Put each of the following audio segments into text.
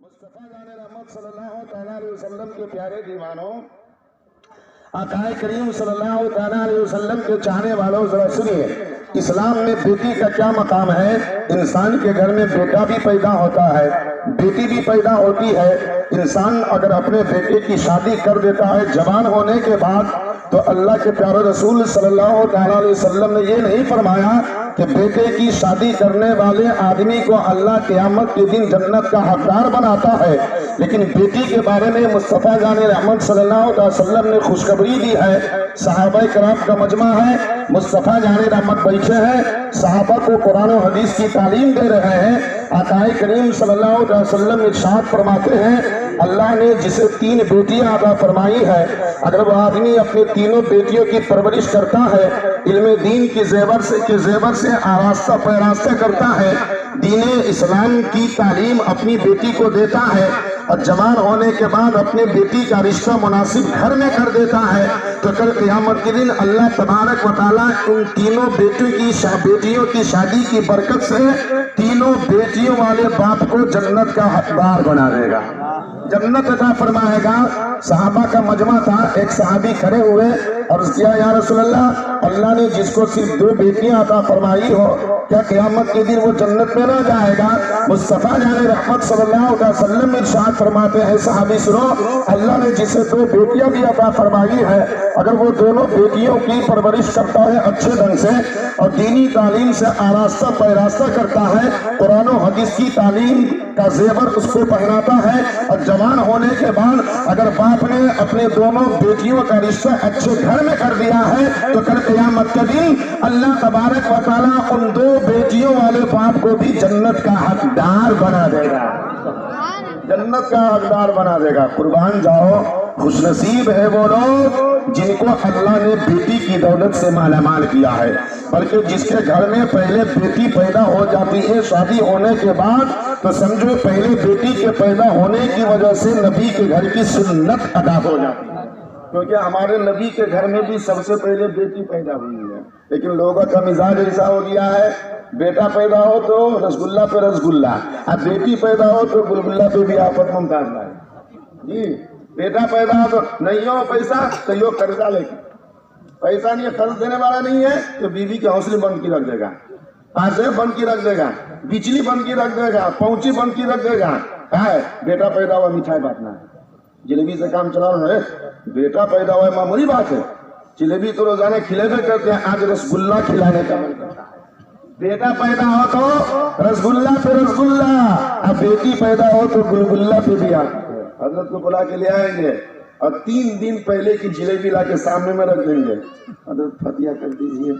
مصطفیٰ جان رحمت صلی اللہ تعالیٰ علیہ وسلم کے پیارے دیوانوں، آقائے کریم صلی اللہ تعالیٰ علیہ وسلم کے چاہنے والوں، ذرا سنیے اسلام میں بیٹی کا کیا مقام ہے۔ انسان کے گھر میں بیٹا بھی پیدا ہوتا ہے، بیٹی بھی پیدا ہوتی ہے۔ انسان اگر اپنے بیٹے کی شادی کر دیتا ہے جوان ہونے کے بعد، تو اللہ کے پیارے رسول صلی اللہ تعالیٰ علیہ وسلم نے یہ نہیں فرمایا کہ بیٹے کی شادی کرنے والے آدمی کو اللہ قیامت کے دن جنت کا حقدار بناتا ہے، لیکن بیٹی کے بارے میں مصطفیٰ جان رحمت صلی اللہ علیہ وسلم نے خوشخبری دی ہے۔ صحابہ کرام کا مجمع ہے، مصطفیٰ جان رحمت بیٹھے ہیں، صحابہ کو قرآن و حدیث کی تعلیم دے رہے ہیں۔ آقائے کریم صلی اللہ علیہ وسلم ارشاد فرماتے ہیں، اللہ نے جسے 3 بیٹیاں عطا فرمائی ہے، اگر وہ آدمی اپنی تینوں بیٹیوں کی پرورش کرتا ہے، علم دین کے زیور سے آراستہ پیراستہ کرتا ہے، دین اسلام کی تعلیم اپنی بیٹی کو دیتا ہے، اور جوان ہونے کے بعد اپنے بیٹی کا رشتہ مناسب گھر میں کر دیتا ہے، تو کل قیامت کے دن اللہ تبارک و تعالیٰ ان تینوں بیٹیوں کی شادی کی برکت سے تینوں بیٹیوں والے باپ کو جنت کا حقدار بنا دے گا، جنت عطا فرمائے گا۔ صحابہ کا مجمع تھا، ایک صحابی کھڑے ہوئے اور اس کیا، یا رسول اللہ نے جس کو صرف 2 بیٹیاں عطا فرمائی ہو، کیا قیامت کے دن وہ جنت میں نہ جائے گا؟ مصطفیٰ جان رحمت صلی اللہ علیہ وسلم ارشاد فرماتے ہیں، صحابی سنو، اللہ نے جسے 2 بیٹیاں بھی عطا فرمائی ہے، اگر وہ دونوں بیٹیوں کی پرورش کرتا ہے اچھے ڈھنگ سے اور دینی تعلیم سے آراستہ پیراستہ کرتا ہے، قرآن و حدیث کی تعلیم کا زیور اس کو پہناتا ہے، اور جوان ہونے کے بعد اگر باپ نے اپنے دونوں بیٹیوں کا رشتہ اچھے گھر میں کر دیا ہے، تو کل قیامت کے دن اللہ تبارک و تعالیٰ ان 2 بیٹیوں والے باپ کو بھی جنت کا حقدار بنا دے گا، جنت کا حقدار بنا دے گا۔ قربان جاؤ، خوش نصیب ہے وہ لوگ جن کو اللہ نے بیٹی کی دولت سے مالا مال کیا ہے، بلکہ جس کے گھر میں پہلے بیٹی پیدا ہو جاتی ہے شادی ہونے کے بعد، تو سمجھو پہلے بیٹی کے پیدا ہونے کی وجہ سے نبی کے گھر کی سنت ادا ہو جاتی ہے، کیونکہ ہمارے نبی کے گھر میں بھی سب سے پہلے بیٹی پیدا ہوئی ہے، لیکن لوگوں کا مزاج ایسا ہو گیا ہے، بیٹا پیدا ہو تو رسگلہ پہ رسگلہ، اب بیٹی پیدا ہو تو گلگلہ پہ بھی آفت ممتاز لائے جی۔ بیٹا پیدا ہو تو نہیں ہو پیسہ تو یہ قرضہ لے کے، پیسہ نہیں قرض دینے والا نہیں ہے تو بیوی کے حوصلے بند کی رکھ دے گا، پاسے بند کی رکھ دے گا، بجلی بند کی رکھ دے گا، پہنچی بند کی رکھ دے گا۔ بیٹا پیدا ہوا مٹھائی بانٹنا ہے، جلیبی سے کام چلا رہا ہے، بیٹا پیدا ہوا ہے معمولی بات ہے، جلیبی تو روزانہ کھلے ہوئے کرتے ہیں، آج رسگلہ کھلانے کا من کرتا ہے۔ بیٹا پیدا ہو تو رسگلہ پہ رسگلہ، اب بیٹی پیدا ہو تو گلگلہ پہ بھی آتے ہیں۔ حضرت کو بلا کے لے آئیں گے اور 3 دن پہلے کی جلیبی لا کے سامنے میں رکھ دیں گے، حضرت فاتحہ کر دیجیے۔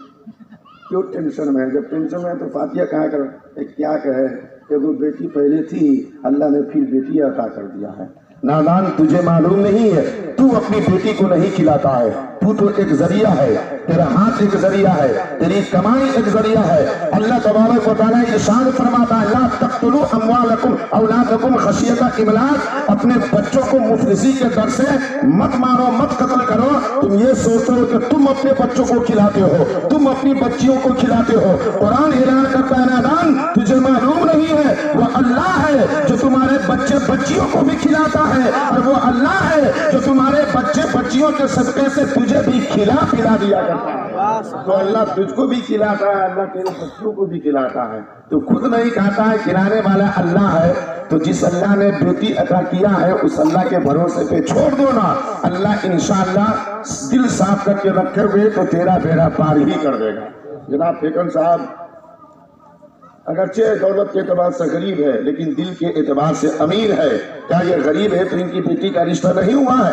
کیوں ٹینشن میں ہے؟ جب ٹینشن میں ہے تو فاتحہ کہاں کر، کیا کہے کہ وہ بیٹی پہلے تھی، اللہ نے پھر بیٹی عطا کر دیا ہے۔ نادان، تجھے معلوم نہیں ہے، تو اپنی بیٹی کو نہیں کھلاتا ہے، تو ایک ذریعہ ہے، تیرا ہاتھ ایک ذریعہ ہے، تیری کمائی ایک ذریعہ ہے۔ اللہ تبارک و تعالیٰ ارشاد فرماتا ہے، لا تقتلوا اموالکم اولادکم خشیۃ املاق، اپنے بچوں کو مفلسی کے ڈر سے مت مارو، مت قتل کرو۔ تم یہ سوچو کہ تم اپنے بچوں کو کھلاتے ہو، تم اپنی بچیوں کو کھلاتے ہو۔ قرآن اعلان کرتا ہے، نادان، تجھے معلوم نہیں ہے وہ اللہ ہے جو تمہارے بچے بچیوں کو بھی کھلاتا ہے، اور وہ اللہ ہے جو تمہارے بچے بچیوں کے صدقے سے تجھے بھی کھلا پلا دیا کرتا ہے۔ تو اللہ تجھ کو بھی کھلاتا ہے، اللہ تیرے بچوں کو بھی کھلاتا ہے، تو خود نہیں کھاتا ہے، کھلانے والا اللہ ہے۔ تو جس اللہ نے بیٹی عطا کیا ہے اس اللہ کے بھروسے پہ چھوڑ دو نا، اللہ انشاءاللہ دل صاف کر کے رکھے ہوئے تو تیرا بیڑا پار ہی کر دے گا۔ جناب فیکن صاحب اگرچہ دولت کے اعتبار سے غریب ہے لیکن دل کے اعتبار سے امیر ہے۔ کیا یہ غریب ہے تو ان کی بیٹی کا رشتہ نہیں ہوا ہے؟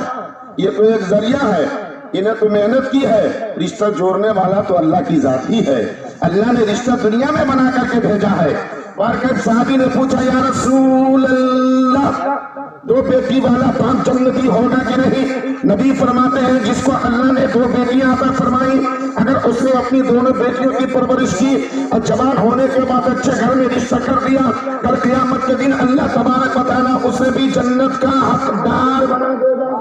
یہ تو ایک ذریعہ ہے، انہیں تو محنت کی ہے، رشتہ جوڑنے والا تو اللہ کی ذات ہی ہے۔ اللہ نے رشتہ دنیا میں بنا کر کے بھیجا ہے۔ وارکب صحابی نے پوچھا، یا رسول اللہ، 2 بیٹی والا باپ جنتی ہوگا کہ نہیں؟ نبی فرماتے ہیں، جس کو اللہ نے 2 بیٹیاں عطا فرمائی، اگر اس نے اپنی دونوں بیٹیوں کی پرورش کی اور جوان ہونے کے بعد اچھے گھر میں رشتہ کر دیا، کل قیامت کے دن اللہ تبارک و تعالیٰ اسے بھی جنت کا حقدار بنا دے گا۔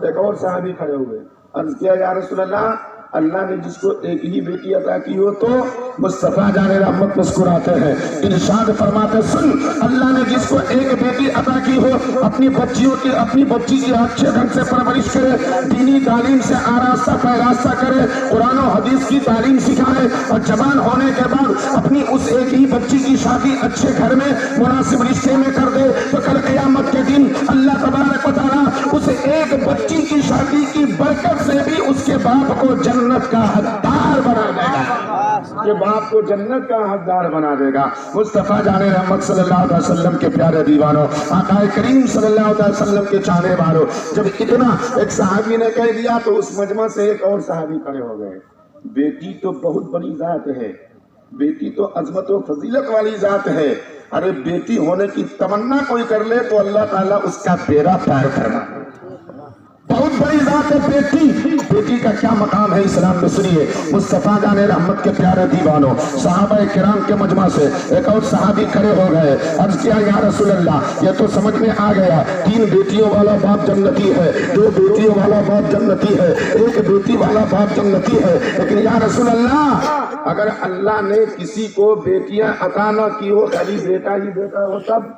ایک اور صحابی کھڑے ہوئے، عرض کیا، یا رسول اللہ نے جس کو ایک ہی بیٹی عطا کی ہو تو مصطفیٰ جان رحمت مسکراتے ہیں، ارشاد فرماتے، سن، اللہ نے جس کو ایک بیٹی عطا کی शादी हो, अपनी बच्ची की अच्छे ढंग से परवरिश करे, दीनी तालीम से आरास्ता पैरास्ता करे, कुरान और हदीस की तालीम सिखाए, और जवान होने के बाद अपनी उस एक ही बच्ची की शादी अच्छे घर में मुनासिब रिश्ते में कर दे, तो कल क़यामत के दिन अल्लाह तबारक व तआला उस एक बच्ची की शादी की बरकत से भी उसके बाप को जन्नत का हकदार बना देगा, ये बाप को जन्नत का हकदार बना देगा। मुस्तफा जाने रहमत सल्लल्लाहु अलैहि वसल्लम के प्यारे दीवानों, आका करीम सल्लल्लाहु अलैहि वसल्लम के चाहने वालों, जब इतना एक सहाबी ने कह दिया तो उस मजमा से एक और सहाबी खड़े हो गए। बेटी तो बहुत बड़ी जात है, बेटी तो अजमत और फजीलत वाली जात है, अरे बेटी होने की तमन्ना कोई कर ले तो अल्लाह ताला उसका बेड़ा पार करना, बहुत बड़ी जात है बेटी। बेटी का क्या मकाम है इस्लाम में, सुनिए। मुस्तफा जाने रहमत के प्यारे दीवानों, सहाबा किराम के मजमा से एक और सहाबी खड़े हो गए, अर्ज किया या रसूल अल्लाह, ये तो समझ में आ गया 3 बेटियों वाला बाप जन्नती है, 2 बेटियों वाला बाप जन्नती है, 1 बेटी वाला बाप जन्नती है, लेकिन या रसूल अल्लाह, अगर अल्लाह ने किसी को बेटियां अता न की हो, खाली बेटा ही बेटा हो, तब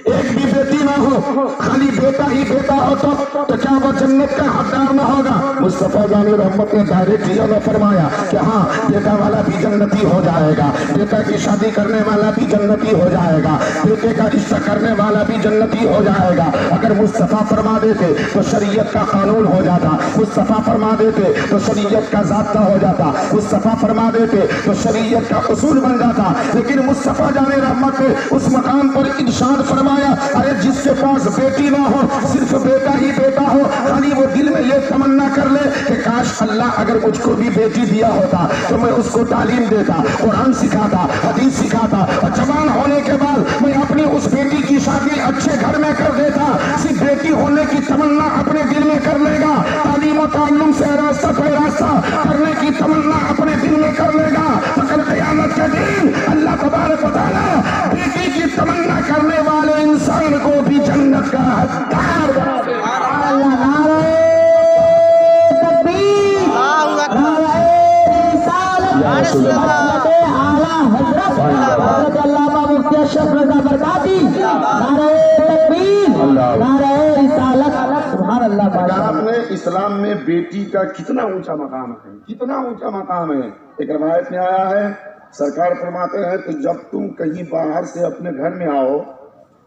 एक भी बेटी ना हो, खाली बेटा ही बेटा हो, तो क्या वो जन्नत का हकदार न होगा? मुस्तफा जाने रहमत ने डायरेक्ट ये फरमाया कि हाँ, बेटा वाला भी जन्नती हो जाएगा, बेटा की शादी करने वाला भी जन्नती हो जाएगा, बेटे का रिश्ता करने वाला भी जन्नती हो जाएगा। अगर मुस्तफा फरमा देते तो शरीयत का कानून हो जाता, मुस्तफा फरमा देते तो शरीयत का ज़ाब्ता हो जाता, मुस्तफा फरमा देते तो शरीयत का उसूल बन जाता। लेकिन मुस्तफा जाने रहमत ने उस मकाम पर इरशाद फरमा, अरे जिसके पास बेटी ना हो, सिर्फ बेटा ही बेटा हो, खाली वो दिल में ये तमन्ना कर ले कि काश अल्लाह अगर मुझको भी बेटी दिया होता तो मैं उसको तालीम देता, कुरान सिखाता, हदीस सिखाता, और जवान होने के बाद मैं अपनी उस बेटी की शादी अच्छे घर में कर देता। सिर्फ बेटी होने की तमन्ना अपने दिल में कर लेगा, तालीम और ताल्लुम से रास्ता पैरास्ता करने की तमन्ना अपने दिल में कर लेगा, तो कल क़यामत के दिन अल्लाह तबारक व तआला बेटी की तमन्ना करने वाले इंसान को भी जन्नत का हकदार बना देगा। नारे तकबीर, नारे रिसालत, आला हज़रत हज़रत अल्लामा मुफ्ती अशरफ रज़ा बरकाती, नारे तकबीर, नारे रिसालत, सुभान अल्लाह। आपने इस्लाम में बेटी का कितना ऊंचा मकाम है, कितना ऊंचा मकाम है। एक रवायत में आया है, सरकार फरमाते हैं कि जब तुम कहीं बाहर से अपने घर में आओ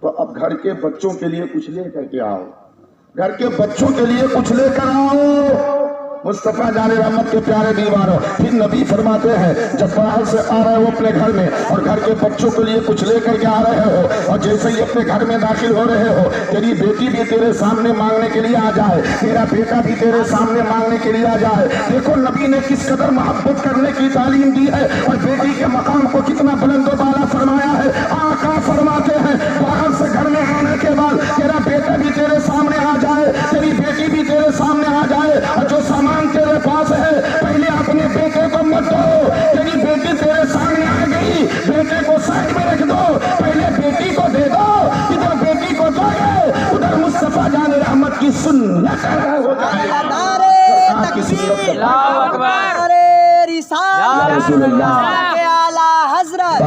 तो अब घर के बच्चों के लिए कुछ लेकर के आओ, घर के बच्चों के लिए कुछ लेकर आओ। मुस्तफा जाने रहमत के प्यारे दीवारों, फिर नबी फरमाते हैं जब बाहर से आ रहे हो अपने घर में और घर के बच्चों के लिए कुछ लेकर के आ रहे हो, और जैसे ही अपने घर में दाखिल हो रहे हो, तेरी बेटी भी तेरे सामने मांगने के लिए आ जाए, तेरा बेटा भी तेरे सामने मांगने के लिए आ जाए। देखो नबी ने किस कदर मोहब्बत करने की तालीम दी है और बेटी के मकाम को कितना बुलंदो बाला फरमाया है। आका फरमाते हैं बाहर से घर में आने के बाद तेरा बेटा भी तेरे सामने आ जाए, तेरी बेटी भी तेरे सामने आ जाए, और जो सामान तेरे पास है पहले अपने बेटे को मत दो, तेरी बेटी तेरे सामने आ गई, बेटे को साइड में रख दो, पहले बेटी को दे दो। इधर बेटी को दोगे उधर मुस्तफा जाने रहमत की सुन्नत हो जाएगा। नारे तकबीर, अल्लाहु अकबर, नारे रिसालत, आला हज़रत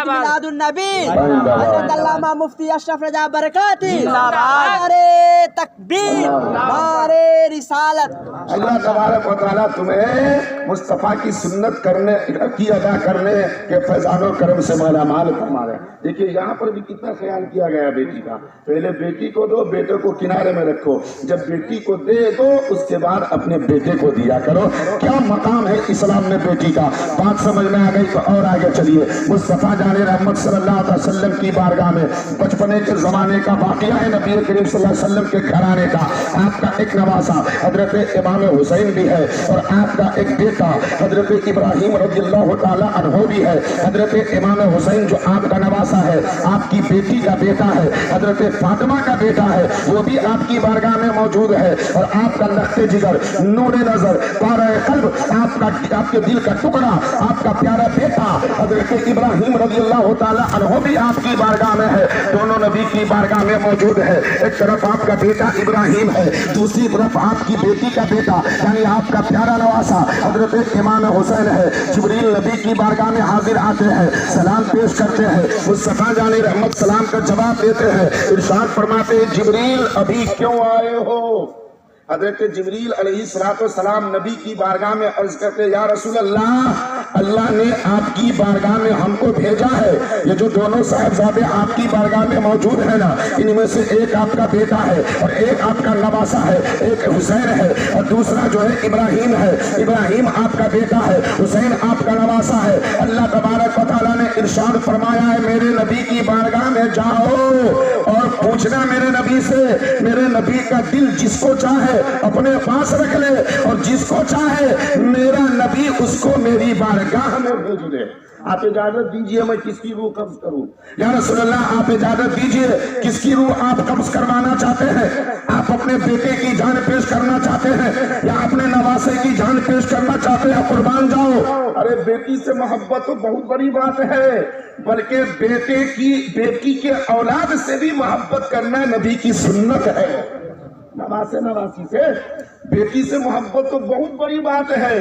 मिलादुन्नबी हज़रत अल्लामा मुफ्ती अशरफ रज़ा बरकाती, नारे तकबीर, नारे रिसालत। अल्लाह तबारक व तआला तुम्हें मुस्तफा की सुन्नत करने की अदा करने के फैज़ानो करम से माला माल फरमा रहे। देखिए यहाँ पर भी कितना ख्याल किया गया बेटी का, पहले बेटी को दो, बेटे को किनारे में रखो, जब बेटी को दे दो उसके बाद अपने बेटे को दिया करो। क्या मकाम है इस्लाम में बेटी का, बात समझ में आ गई तो और आगे चलिए। मुस्तफा जाने रहमत सल्लल्लाहु अलैहि वसल्लम की बारगाह में बचपने के जमाने का वाक़या है, नबी करीम सल्लल्लाहु अलैहि वसल्लम के घराने का। आपका एक नवासा हजरत इमाम हुसैन भी है और आपका एक बेटा हजरत इब्राहिम रज़ियल्लाहु ताला अन्हु भी है। हजरत इमाम हुसैन जो आपका नवासा है, आपकी बेटी का बेटा है, हजरत फातिमा का बेटा है, वो भी आपकी बारगाह में मौजूद है। और आपका लख्ते जिगर, नूरे नजर, पारा कल्ब, आपके दिल का टुकड़ा, आपका प्यारा बेटा हजरत इब्राहिम रज़ियल्लाहु ताला अन्हु भी आपकी बारगाह में है। दोनों नबी नबी की बारगाह में मौजूद है। एक तरफ आपका बेटा इब्राहिम है, दूसरी तरफ आपकी बेटी का बेटा यानी आपका प्यारा नवासा हजरत इमाम हुसैन है। जिब्रील नबी की बारगाह में हाजिर आते हैं, सलाम पेश करते हैं। मुस्तफा जाने रहमत सलाम का जवाब देते हैं। इरशाद फरमाते हैं, जिब्रील अभी क्यों आए हो? हजरत जिब्रील अलैहिस्सलाम नबी की बारगाह में अर्ज करते, या रसूल अल्लाह, अल्लाह ने आपकी बारगाह में हमको भेजा है। ये जो दोनों साहिबजादे आपकी बारगाह में मौजूद है ना, इनमें से एक आपका बेटा है और एक आपका नवासा है, एक हुसैन है और दूसरा जो है इब्राहिम है। इब्राहिम आपका बेटा है, हुसैन आपका नवासा है। अल्लाह तबारक व तआला ने इरशाद फरमाया है, मेरे नबी की बारगाह में जाओ और पूछना मेरे नबी से, मेरे नबी का दिल जिसको चाहे अपने पास रख ले और जिसको चाहे मेरा नबी उसको मेरी बारगाह में भेज दे। आप इजाजत दीजिए मैं किसकी रूह कब्ज करूं? या रसूल अल्लाह, आप इजाजत दीजिए, किसकी रूह आप कब्ज करवाना चाहते हैं? आप अपने बेटे की जान पेश करना चाहते हैं या अपने नवासे की जान पेश करना चाहते हैं? कुर्बान जाओ। अरे बेटी से मोहब्बत तो बहुत बड़ी बात है, बल्कि बेटी के औलाद से भी मोहब्बत करना नबी की सुन्नत है। नवासे नवासी से बेटी से मोहब्बत तो बहुत बड़ी बात है,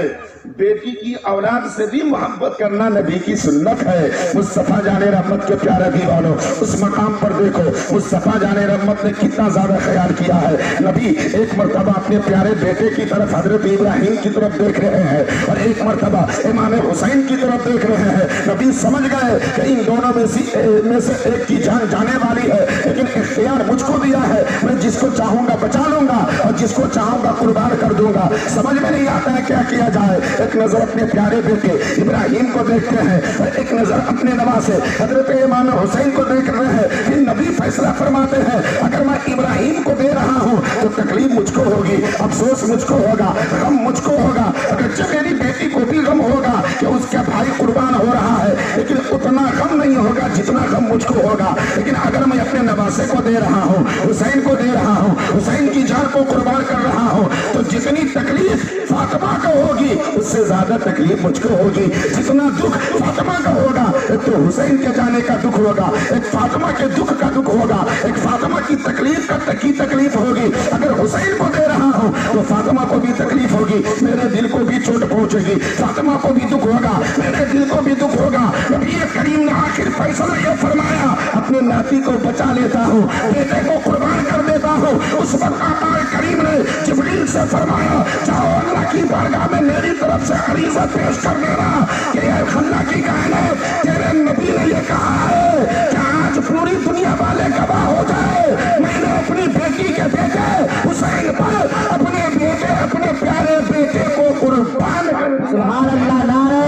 बेटी की औलाद से भी मोहब्बत करना नबी की सुन्नत है। मुस्तफा जाने रहमत के प्यारे दीवानों, उस मकाम पर देखो मुस्तफा जाने रहमत ने कितना ज्यादा ख्याल किया है। नबी एक मर्तबा अपने प्यारे बेटे की तरफ हजरत इब्राहिम की तरफ देख रहे हैं और एक मर्तबा इमाम हुसैन की तरफ देख रहे हैं। नबी समझ गए कि इन दोनों में से एक की जान जाने वाली है, लेकिन इख्तियार मुझको दिया है, मैं जिसको चाहूंगा बचा लूंगा और जिसको चाहूंगा कुर्बान कर दूंगा। समझ में नहीं आता है क्या किया जाए। एक नजर अपने प्यारे बेटे इब्राहिम को देखते हैं और एक नजर अपने नवासे हजरत इमाम हुसैन को देख रहे हैं। फिर नबी फैसला फरमाते हैं, अगर मैं इब्राहिम को दे रहा हूं तो तकलीफ मुझको होगी, अफसोस मुझको होगा, गम मुझको होगा। अगर जब मेरी बेटी को भी गम होगा कि उसका भाई कुर्बान हो रहा है, लेकिन उतना गम नहीं होगा जितना गम मुझको होगा। लेकिन अगर मैं अपने नवासे को दे रहा हूं, हुसैन को दे रहा हूं, हुसैन की जान को कुर्बान कर रहा हूं, तो जितनी तकलीफ फातिमा को होगी उससे ज्यादा तकलीफ मुझको होगी। जितना दुख फातिमा का होगा एक तो हुसैन के जाने का दुख होगा, एक फातिमा के दुख का दुख होगा, एक फातिमा की तकलीफ की तकलीफ होगी। अगर हुसैन को दे रहा हूं तो फातिमा को भी तकलीफ होगी, मेरे दिल को भी चोट पहुंचेगी, फातिमा को भी दुख होगा, मेरे दिल को भी दुख होगा। नबी करीम ने आखिर फैसला यह फरमाया, अपने नाती को बचा लेता हूं, बेटे को कुर्बान कर देता हूं। उस वक्त आका करीम ने जिब्रील से फरमाया, जाओ अल्लाह की बारगाह में मेरी तरफ से अरीज़ा पेश कर देना कि अल्लाह की कायनात, तेरे नबी ने ये कहा है कि आज पूरी दुनिया वाले गवाह हो जाए, मैंने अपनी बेटी के बेटे हुसैन पर अपने प्यारे बेटे को कुर्बान कर दिया। सुभान अल्लाह, नारे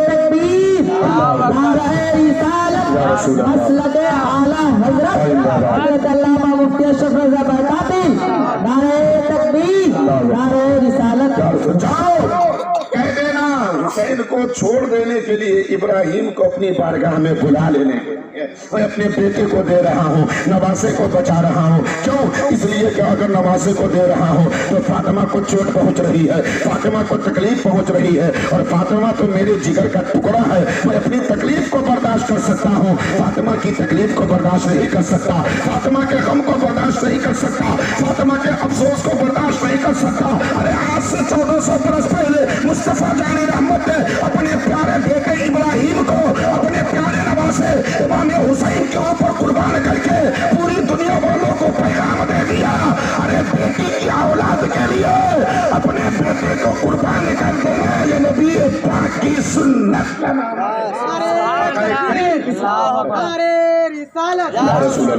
तकबीर, नारे रिसालत, मसलक आला हजरत अल्लामा मुफ्ती अशरफ रज़ा बरकाती, नारे तकबीर, नारे रिसालत। जाओ कह देना हुसैन को छोड़ देने के लिए इब्राहिम को अपनी बारगाह में बुला लेने के लिए मैं अपने बेटे को दे रहा हूँ, नवासे को बचा रहा हूँ। क्यों? इसलिए कि अगर नवासे को दे रहा हूँ तो फातिमा को चोट पहुंच रही है, फातिमा को तकलीफ पहुंच रही है और फातिमा तो मेरे जिगर का टुकड़ा है। मैं अपनी तकलीफ को बर्दाश्त कर सकता हूँ, फातिमा की तकलीफ को बर्दाश्त नहीं कर सकता, फातिमा के गम को बर्दाश्त नहीं कर सकता, फातिमा के अफसोस को बर्दाश्त नहीं कर सकता। अरे आज से 1400 बरस पहले मुस्तफा जानी रहमत ने अपने प्यारे बेटे इब्राहिम को अपने प्यारे नवासे इमाम हुसैन के ऊपर कुर्बान करके पूरी दुनिया वालों को पैगाम दे दिया। अरे बेटी की औलाद के लिए अपने बेटे को कुर्बान कर देना ये नबी पाक की सुन्नत का नाम है। या रसूल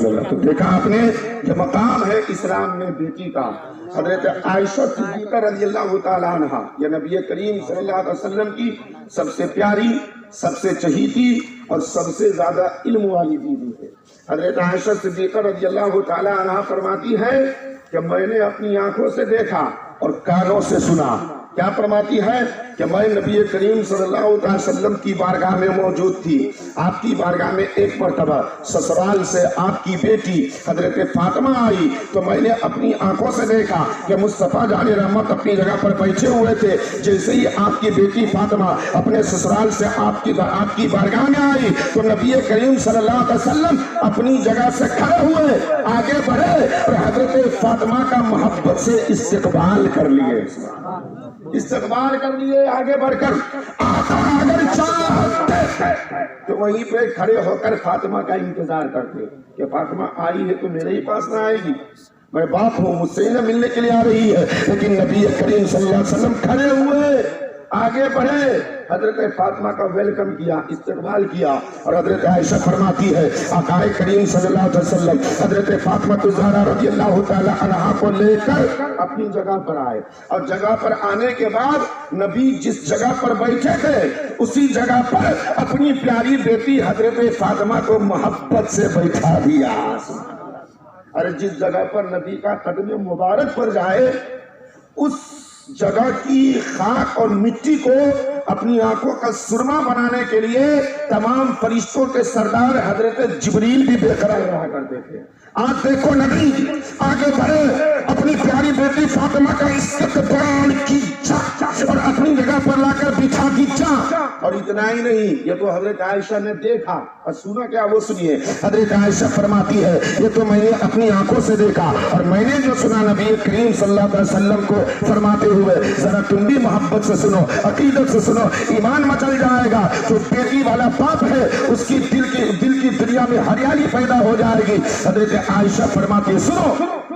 अल्लाह, तो देखा आपने ये मकाम है इस्लाम में बेटी का। हजरत आयशा सिद्दीक़ा रज़ियल्लाहु ताला अन्हा ये नबी करीम सल्लल्लाहु अलैहि वसल्लम की सबसे प्यारी, सबसे चहीती और सबसे ज्यादा इल्म वाली बीवी है। हजरत आयशा सिद्दीक़ा रज़ियल्लाहु ताला अन्हा फरमाती है कि मैंने अपनी आंखों से देखा और कानों से सुना کیا فرماتی ہے کہ میں نبی کریم صلی اللہ علیہ وسلم کی بارگاہ میں موجود تھی. آپ کی بارگاہ میں ایک مرتبہ سسرال سے آپ کی بیٹی حضرت فاطمہ آئی تو میں نے اپنی آنکھوں سے دیکھا کہ مصطفیٰ جان رحمت اپنی جگہ پر بیٹھے ہوئے تھے. جیسے ہی آپ کی بیٹی فاطمہ اپنے سسرال سے آپ کی بارگاہ میں آئی تو نبی کریم صلی اللہ علیہ وسلم اپنی جگہ سے کھڑے ہوئے, آگے بڑھے اور حضرت فاطمہ کا محبت سے استقبال کر لیے, آگے بڑھ کر آقا اگر چاہتے تو وہیں پہ کھڑے ہو کر فاطمہ کا انتظار کرتے کہ فاطمہ آئی ہے تو میرے ہی پاس نہ آئے گی, میں باپ ہوں, مجھ سے نہ ملنے کے لیے آ رہی ہے. لیکن نبی کریم صلی اللہ علیہ وسلم کھڑے ہوئے, آگے بڑھے, حضرت فاطمہ کا ویلکم کیا, استقبال کیا. اور حضرت عائشہ فرماتی ہے آقا کریم صلی اللہ علیہ وسلم حضرت فاطمہ الزہرا رضی اللہ تعالی عنہا کو لے کر اپنی جگہ پر آئے, اور جگہ پر آنے کے بعد نبی جس جگہ پر بیٹھے تھے اسی جگہ پر اپنی پیاری بیٹی حضرت فاطمہ کو محبت سے بیٹھا دیا. ارے جس جگہ پر نبی کا قدم مبارک پر جائے اس جگہ کی خاک اور مٹی کو اپنی آنکھوں کا سرما بنانے کے لیے تمام فرشتوں کے سردار حضرت جبریل بھی بے قرار رہا کرتے تھے. آج دیکھو نبی آگے بڑھے, اپنی پیاری بیٹی فاطمہ کا استقبال کیا اور اپنی جگہ پر لا کر بٹھا دیا. اور اتنا ہی نہیں, یہ تو حضرت عائشہ نے دیکھا اور سنا. کیا وہ سنیے, حضرت عائشہ فرماتی ہے یہ تو میں نے اپنی آنکھوں سے دیکھا اور میں نے جو سنا نبی کریم صلی اللہ علیہ وسلم کو فرماتے ہوئے, ذرا تم بھی محبت سے سنو, عقیدت سے سنو, ایمان مچل جائے گا. جو بیٹی والا باپ ہے اس کی دل کی دنیا میں ہریالی پیدا ہو جائے گی. حضرت عائشہ فرماتی ہے سنو,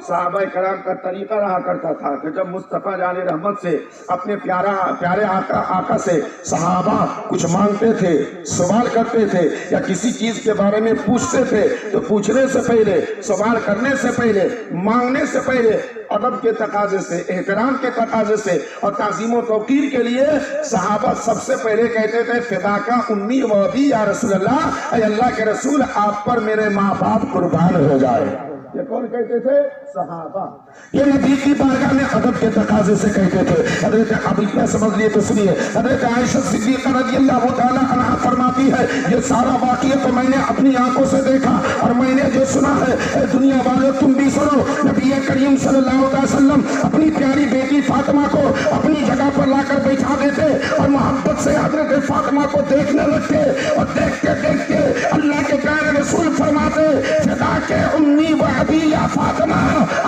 صحابہ کرام کا طریقہ رہا کرتا تھا کہ جب مصطفیٰ جان رحمت سے اپنے پیارے آقا سے صحابہ کچھ مانگتے تھے, سوال کرتے تھے یا کسی چیز کے بارے میں پوچھتے تھے تو پوچھنے سے پہلے, سوال کرنے سے پہلے, مانگنے سے پہلے ادب کے تقاضے سے, احترام کے تقاضے سے اور تعظیم و توقیر کے لیے صحابہ سب سے پہلے کہتے تھے فداکا امی و ابی یا رسول اللہ, اے اللہ کے رسول آپ پر میرے ماں باپ قربان ہو جائے. یہ کون کہتے تھے؟ صحابہ. یہ نبی کی بارگاہ میں ادب کے تقاضے سے کہتے تھے. حضرت اب اتنا سمجھ لیے تو سنیے, حضرت عائشہ صدیقہ رضی اللہ تعالی عنہا فرماتی ہے یہ سارا واقعہ تو میں نے اپنی آنکھوں سے دیکھا اور میں نے جو سنا ہے اے دنیا والے تم بھی سنو. نبی کریم صلی اللہ علیہ وسلم اپنی پیاری بیٹی فاطمہ کو اپنی جگہ پر لا کر بیٹھا دیتے اور محبت سے حضرت فاطمہ کو دیکھنے لگتے اور دیکھتے دیکھتے اللہ کے پیارے رسول فرماتے فدا کے امی و ابی یا فاطمہ,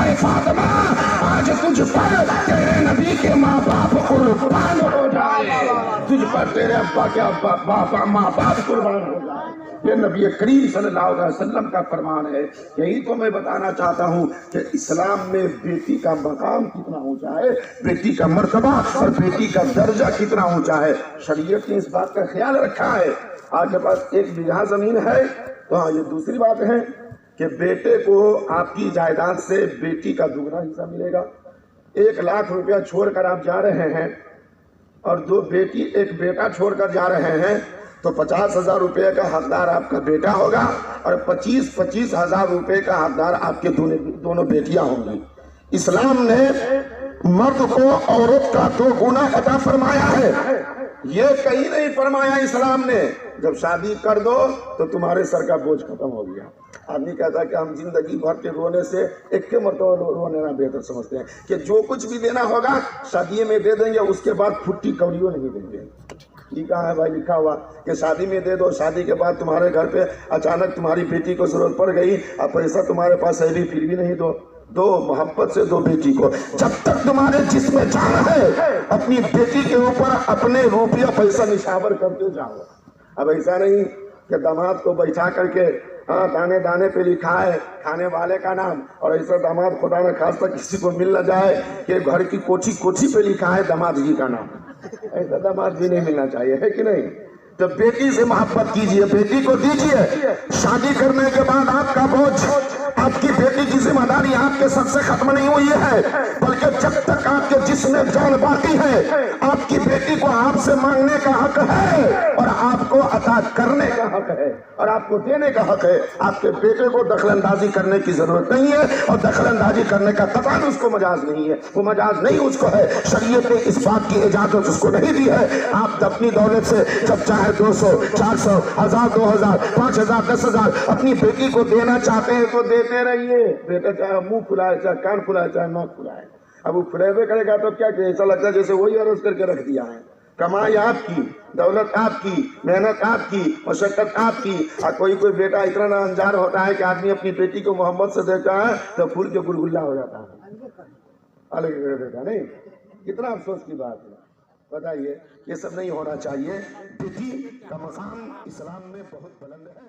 اے فاطمہ آج تجھ پر تیرے نبی کے ماں باپ قربان ہو جائے, تجھ پر تیرے ابا کے ماں باپ قربان ہو جائے. یہ نبی کریم صلی اللہ علیہ وسلم کا فرمان ہے. یہی تو میں بتانا چاہتا ہوں کہ اسلام میں بیٹی کا مقام کتنا اونچا ہے, بیٹی کا مرتبہ اور بیٹی کا درجہ کتنا اونچا ہے. شریعت نے اس بات کا خیال رکھا ہے. آپ کے پاس 1 بیگھہ زمین ہے تو ہاں یہ دوسری بات ہے کہ بیٹے کو آپ کی جائیداد سے بیٹی کا دوگنا حصہ ملے گا. 1 لاکھ روپیہ چھوڑ کر آپ جا رہے ہیں اور 2 بیٹی 1 بیٹا چھوڑ کر جا رہے ہیں تو 50,000 روپے کا حقدار آپ کا بیٹا ہوگا اور 25,000 روپے کا حقدار آپ کے دونوں بیٹیاں ہوں گی. اسلام نے مرد کو عورت کا 2 گنا عطا فرمایا ہے. یہ کہیں نہیں فرمایا اسلام نے جب شادی کر دو تو تمہارے سر کا بوجھ ختم ہو گیا. آدمی کہتا ہے کہ ہم زندگی بھر کے رونے سے ایک کے مرتبہ رونے بہتر سمجھتے ہیں کہ جو کچھ بھی دینا ہوگا شادی میں دے دیں گے, اس کے بعد پھٹی کوڑیوں نہیں دیں گے. ٹھیک ہے بھائی, لکھا ہوا کہ شادی میں دے دو, شادی کے بعد تمہارے گھر پہ اچانک تمہاری بیٹی کو ضرورت پڑ گئی, اب پیسہ تمہارے پاس ہے بھی پھر بھی نہیں دو محبت سے دو بیٹی کو. جب تک تمہارے جسم میں جان ہے اپنی بیٹی کے اوپر اپنے روپیہ پیسہ نشاور کرتے جاؤ. اب ایسا نہیں کہ داماد کو بیٹھا کر کے دانے دانے پہ لکھا ہے کھانے والے کا نام, اور ایسا داماد خدا نہ خواستہ کسی کو مل نہ جائے کہ گھر کی کوٹھی پہ لکھا ہے داماد جی کا نام. ایسا داماد بھی نہیں ملنا چاہیے, ہے کہ نہیں؟ تو بیٹی سے محبت کیجئے, بیٹی کو دیجئے. شادی کرنے کے بعد آپ کا بوجھ, آپ کی بیٹی کی ذمہ داری آپ کے سر سے ختم نہیں ہوئی ہے, بلکہ جب تک آپ کے جسم जिसमें जान बाकी है, आपकी बेटी को आपसे मांगने का हक है और आपको अता करने का हक है और आपको देने का हक है। आपके बेटे को दखलंदाजी करने की जरूरत नहीं है और दखलंदाजी करने का कतई उसको मजाज नहीं है, वो मजाज नहीं उसको है। शरीयत ने इस बात की इजाजत उसको नहीं दी है। आप अपनी दौलत से जब चाहे 200, 400, 1000, 2000, 5000, 10,000 अपनी बेटी को देना चाहते हैं तो देते रहिए। बेटा चाहे मुंह फुलाए, चाहे कान फुलाए, चाहे नाक फुलाए, अब वो फुलेबे करेगा तो क्या, ऐसा लगता है जैसे वही अरज करके रख दिया है। कमाई आपकी, दौलत आपकी, मेहनत आपकी, मशक्कत आपकी। और कोई बेटा इतना ना अनजान होता है कि आदमी अपनी बेटी को मोहब्बत से देखता है तो फूल के गुलगुल्ला हो जाता है, अलग कर देता नहीं। कितना अफसोस की बात है, बताइए। ये सब नहीं होना चाहिए। बेटी का मकाम इस्लाम में बहुत बुलंद है।